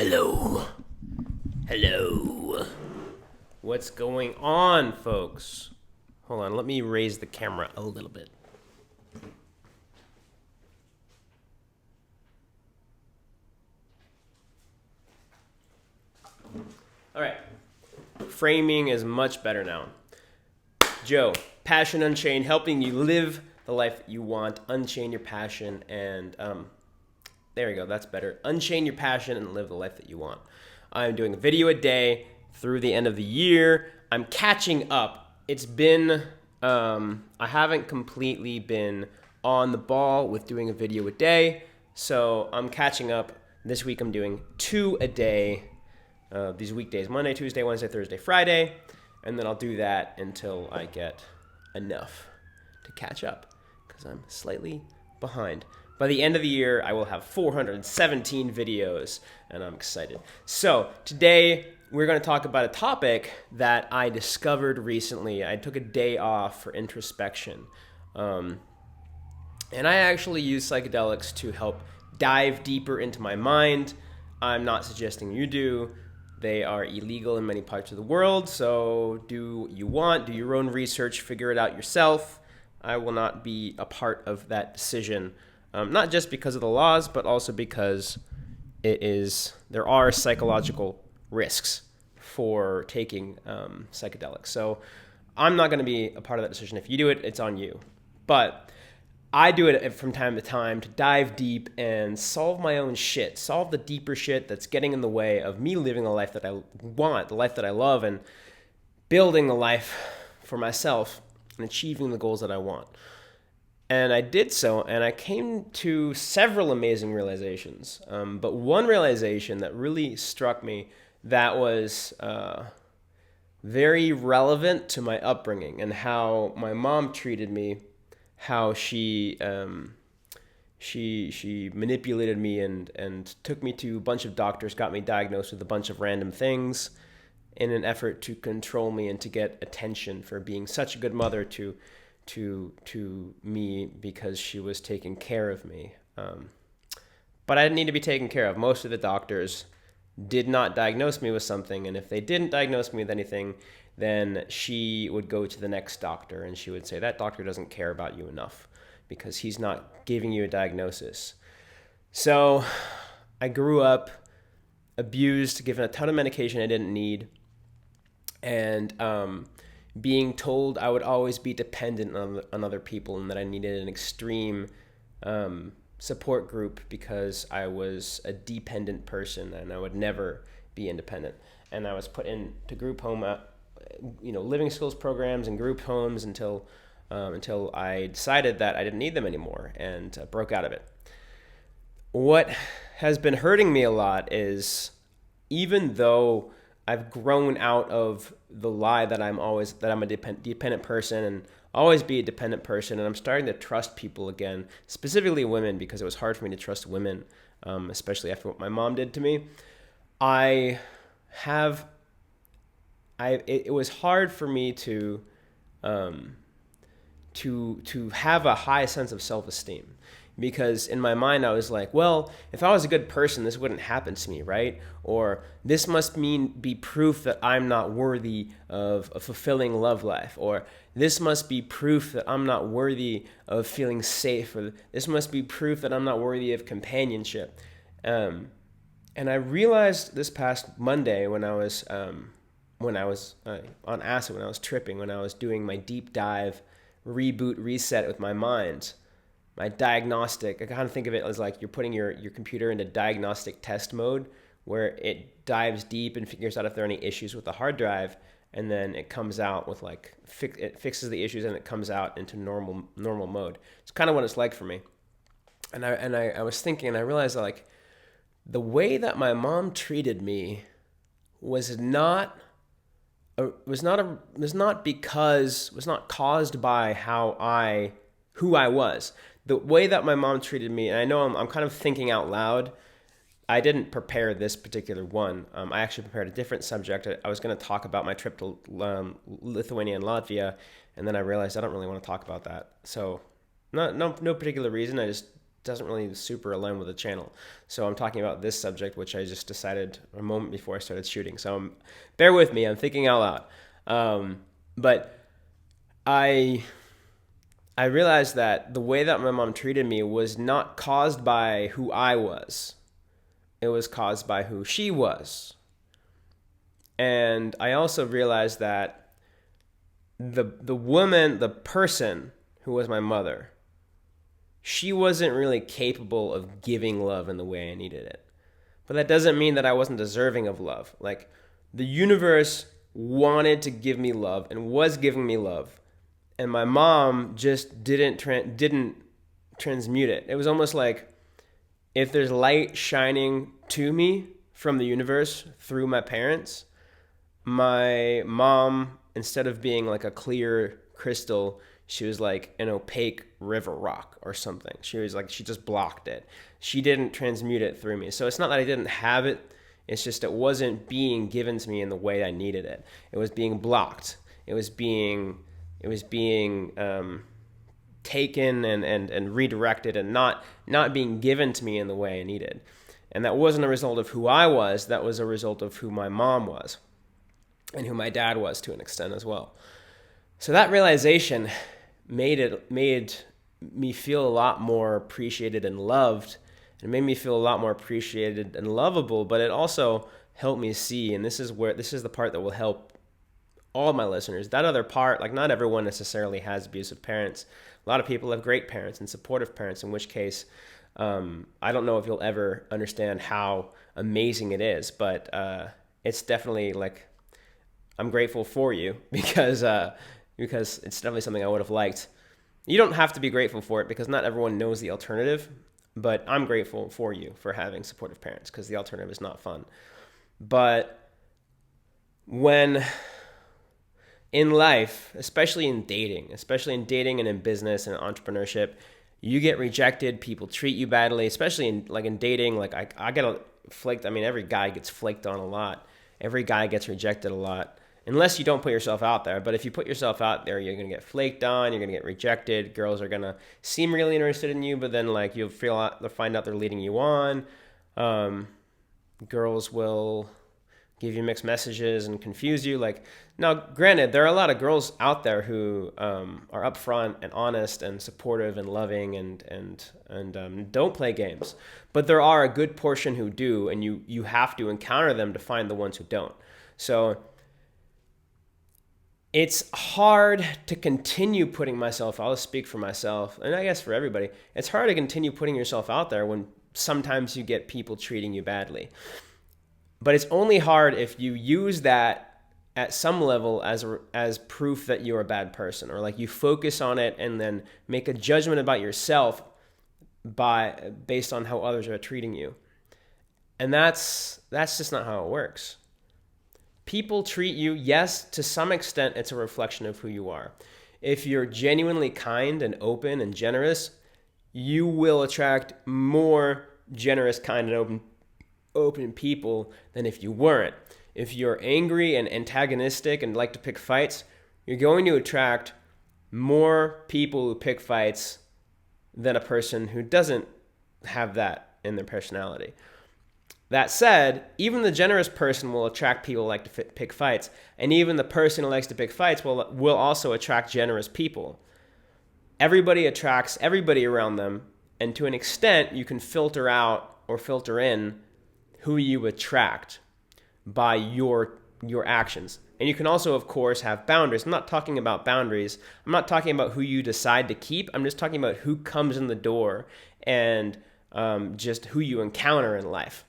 Hello. Hello. What's going on, folks? Hold on, let me raise the camera a little bit. All right. Framing is much better now. Joe, Passion Unchained, helping you live the life that you want. Unchain your passion and there we go, that's better. Unchain your passion and live the life that you want. I'm doing a video a day through the end of the year. I'm catching up. It's been, I haven't completely been on the ball with doing a video a day, so I'm catching up. This week I'm doing 2 a day, these weekdays, Monday, Tuesday, Wednesday, Thursday, Friday, and then I'll do that until I get enough to catch up, because I'm slightly behind. By the end of the year, I will have 417 videos, and I'm excited. So today, we're going to talk about a topic that I discovered recently. I took a day off for introspection, and I actually use psychedelics to help dive deeper into my mind. I'm not suggesting you do. They are illegal in many parts of the world, so do your own research, figure it out yourself. I will not be a part of that decision. Not just because of the laws, but also because there are psychological risks for taking psychedelics. So I'm not going to be a part of that decision. If you do it, it's on you. But I do it from time to time to dive deep and solve my own shit, solve the deeper shit that's getting in the way of me living the life that I want, the life that I love, and building the life for myself and achieving the goals that I want. And I did so, and I came to several amazing realizations. But one realization that really struck me that was very relevant to my upbringing and how my mom treated me, how she manipulated me and took me to a bunch of doctors, got me diagnosed with a bunch of random things in an effort to control me and to get attention for being such a good mother to me because she was taking care of me. But I didn't need to be taken care of. Most of the doctors did not diagnose me with something, and if they didn't diagnose me with anything, then she would go to the next doctor and she would say, that doctor doesn't care about you enough because he's not giving you a diagnosis. So I grew up abused, given a ton of medication I didn't need, and being told I would always be dependent on other people and that I needed an extreme support group because I was a dependent person and I would never be independent. And I was put into group home, living skills programs and group homes until I decided that I didn't need them anymore and broke out of it. What has been hurting me a lot is, even though I've grown out of the lie that I'm a dependent person and always be a dependent person, and I'm starting to trust people again, specifically women, because it was hard for me to trust women, especially after what my mom did to me. It was hard for me to have a high sense of self-esteem. Because in my mind, I was like, well, if I was a good person, this wouldn't happen to me, right? Or this must be proof that I'm not worthy of a fulfilling love life. Or this must be proof that I'm not worthy of feeling safe. Or this must be proof that I'm not worthy of companionship. And I realized this past Monday when I was on acid, when I was tripping, when I was doing my deep dive, reboot, reset with my mind, my diagnostic, I kind of think of it as like you're putting your computer into diagnostic test mode, where it dives deep and figures out if there are any issues with the hard drive, and then it comes out with it fixes the issues and it comes out into normal mode. It's kind of what it's like for me. And I was thinking, and I realized that the way that my mom treated me was not caused by who I was. The way that my mom treated me, and I know I'm kind of thinking out loud. I didn't prepare this particular one. I actually prepared a different subject. I was going to talk about my trip to Lithuania and Latvia, and then I realized I don't really want to talk about that. So no particular reason. I just doesn't really super align with the channel. So I'm talking about this subject, which I just decided a moment before I started shooting. So bear with me, I'm thinking out loud. But I realized that the way that my mom treated me was not caused by who I was. It was caused by who she was. And I also realized that the woman, the person who was my mother, she wasn't really capable of giving love in the way I needed it. But that doesn't mean that I wasn't deserving of love. Like, the universe wanted to give me love and was giving me love, and my mom just didn't transmute it. It was almost like if there's light shining to me from the universe through my parents, my mom, instead of being like a clear crystal, she was like an opaque river rock or something. She was like, she just blocked it. She didn't transmute it through me. So it's not that I didn't have it. It's just it wasn't being given to me in the way I needed it. It was being blocked. It was being taken and redirected and not being given to me in the way I needed. And that wasn't a result of who I was. That was a result of who my mom was and who my dad was to an extent as well. So that realization made me feel a lot more appreciated and loved. It made me feel a lot more appreciated and lovable, but it also helped me see, and this is the part that will help all my listeners. That other part, like, not everyone necessarily has abusive parents. A lot of people have great parents and supportive parents, in which case, I don't know if you'll ever understand how amazing it is, but it's definitely like, I'm grateful for you because it's definitely something I would have liked. You don't have to be grateful for it because not everyone knows the alternative, but I'm grateful for you for having supportive parents because the alternative is not fun. But when in life, especially in dating and in business and entrepreneurship, you get rejected, people treat you badly, especially in dating. Like I get flaked. I mean, every guy gets flaked on a lot. Every guy gets rejected a lot. Unless you don't put yourself out there. But if you put yourself out there, you're going to get flaked on, you're going to get rejected. Girls are going to seem really interested in you, but then like they'll find out they're leading you on. Girls will give you mixed messages and confuse you. Like, now, granted, there are a lot of girls out there who are upfront and honest and supportive and loving and don't play games. But there are a good portion who do, and you have to encounter them to find the ones who don't. So it's hard to continue putting myself, I'll speak for myself, and I guess for everybody, it's hard to continue putting yourself out there when sometimes you get people treating you badly. But it's only hard if you use that at some level as proof that you're a bad person, or like you focus on it and then make a judgment about yourself based on how others are treating you. And that's just not how it works. People treat you, yes, to some extent, it's a reflection of who you are. If you're genuinely kind and open and generous, you will attract more generous, kind, and open people than if you weren't. If you're angry and antagonistic and like to pick fights, you're going to attract more people who pick fights than a person who doesn't have that in their personality. That said, even the generous person will attract people who like to pick fights, and even the person who likes to pick fights will also attract generous people. Everybody attracts everybody around them, and to an extent, you can filter out or filter in who you attract by your actions. And you can also, of course, have boundaries. I'm not talking about boundaries. I'm not talking about who you decide to keep. I'm just talking about who comes in the door and just who you encounter in life.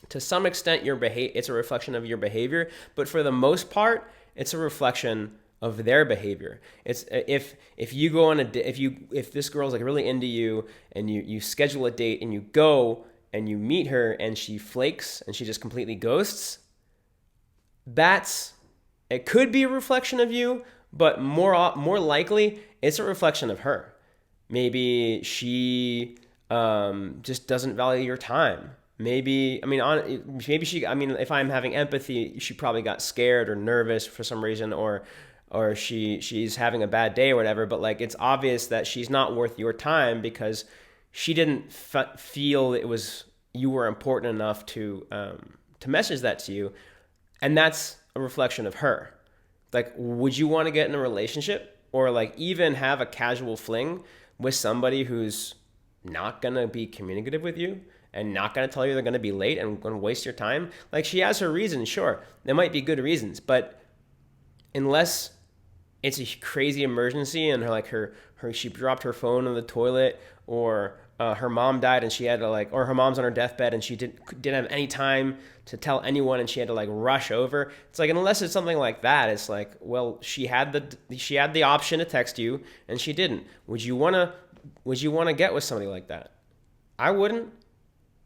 To some extent, it's a reflection of your behavior, but for the most part, it's a reflection of their behavior. It's if you go on if this girl's like really into you and you schedule a date and you go and you meet her and she flakes and she just completely ghosts, it could be a reflection of you, but more likely it's a reflection of her. Maybe she just doesn't value your time. If I'm having empathy, she probably got scared or nervous for some reason, or she's having a bad day or whatever. But like, it's obvious that she's not worth your time because she didn't feel it was you were important enough to message that to you, and that's a reflection of her. Like, would you want to get in a relationship or like even have a casual fling with somebody who's not gonna be communicative with you and not gonna tell you they're gonna be late and gonna waste your time? Like, she has her reasons, sure, there might be good reasons, but unless it's a crazy emergency and her she dropped her phone in the toilet, or her mom died and she had to like, or her mom's on her deathbed and she didn't have any time to tell anyone and she had to like rush over. It's like, unless it's something like that, it's like, well, she had the option to text you and she didn't. Would you wanna get with somebody like that? I wouldn't.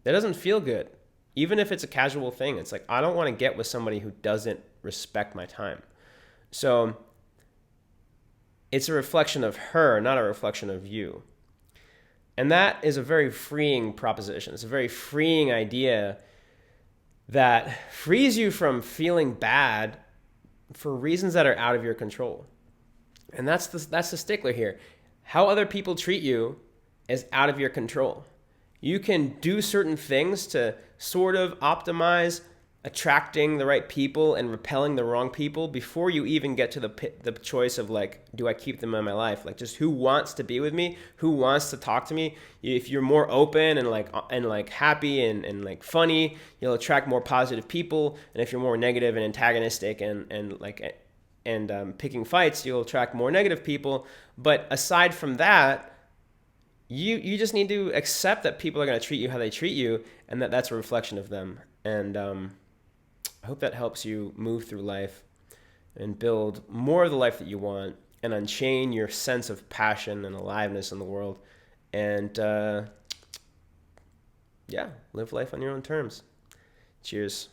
That doesn't feel good. Even if it's a casual thing, it's like, I don't want to get with somebody who doesn't respect my time. So it's a reflection of her, not a reflection of you. And that is a very freeing proposition. It's a very freeing idea that frees you from feeling bad for reasons that are out of your control. And that's the stickler here. How other people treat you is out of your control. You can do certain things to sort of optimize attracting the right people and repelling the wrong people before you even get to the choice of like, do I keep them in my life? Like, just who wants to be with me? Who wants to talk to me? If you're more open and like happy and like funny, you'll attract more positive people. And if you're more negative and antagonistic and picking fights, you'll attract more negative people. But aside from that, you just need to accept that people are going to treat you how they treat you, and that's a reflection of them. And I hope that helps you move through life and build more of the life that you want and unchain your sense of passion and aliveness in the world. And live life on your own terms. Cheers.